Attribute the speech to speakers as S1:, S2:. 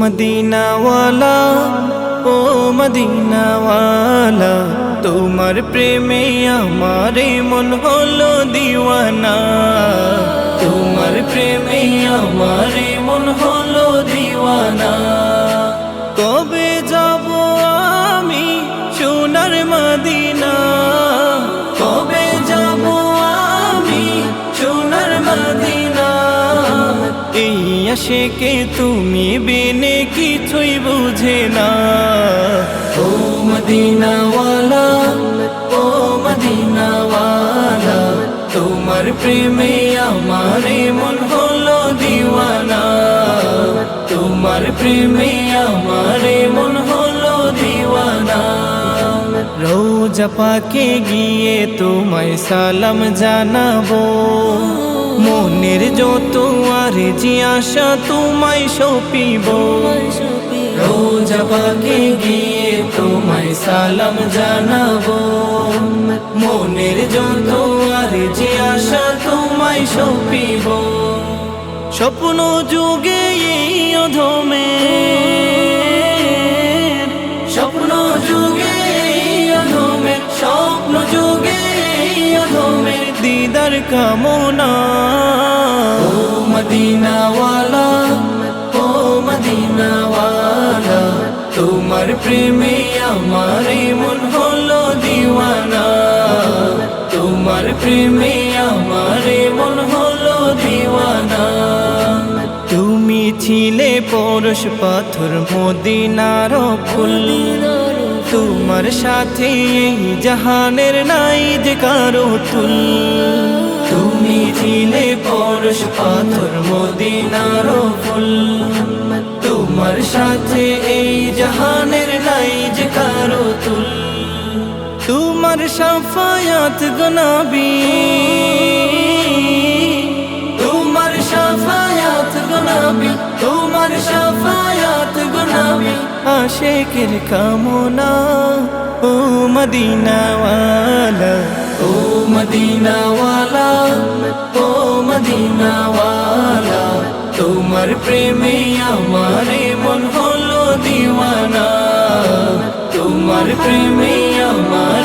S1: মদিনাওয়ালা ও মদিনাওয়ালা, তোমার প্রেমে আমারে মন হলো দিওয়ানা। তোমার প্রেমে আমারে মন হলো দিওয়ানা। কবে যাব আমি সোনার মদিনা, কবে যাব আমি সোনার মদিনা। এই আশিকে তুমি বিনে কিছুই বুঝে না। ও মদিনাওয়ালা ও মদিনাওয়ালা, তোমার প্রেমে আমারে মন হলো দিওয়ানা। তোমার প্রেমে আমারে মন হলো দিওয়ানা। রোজা পাকে গিয়ে তোমায় সালাম জানাবো, মনের যত আরজি আশা তোমায় সঁপিব। রোজা পাকে গিয়ে তোমায় সালাম জানাবো, মনের যত আরজি আশা তোমায় সঁপিব। স্বপ্ন যুগে এই অধমে, স্বপ্ন যুগে এই অধমে, স্বপ্ন যুগে এই অধমে দিদার কামনা। ও মদিনাওয়ালা ও মদিনাওয়ালা, তোমার প্রেমে আমারে মন হলো দিওয়ানা। তোমার প্রেমে আমারে মন হলো দিওয়ানা। তুমি ছিলে পরশ পাথর মদিনার ফুল, তোমার সাথে এই জাহানের নাই যে কারো তুল। তুমি ছিলে পরশ পাথর মদিনার ফুল, তোমার সাথে এই জাহানের নাই যে কারো তুল। তোমার শাফায়াত গো নবী, তোমার শাফায়াত গো নবী, তোমার শাফায়াত গো নবী আশিকের কামনা। ও মদিনাওয়ালা ও মদিনাওয়ালা ও মদিনাওয়ালা, তোমার প্রেমে আমারে মন হলো দিওয়ানা। তোমার প্রেমে আমার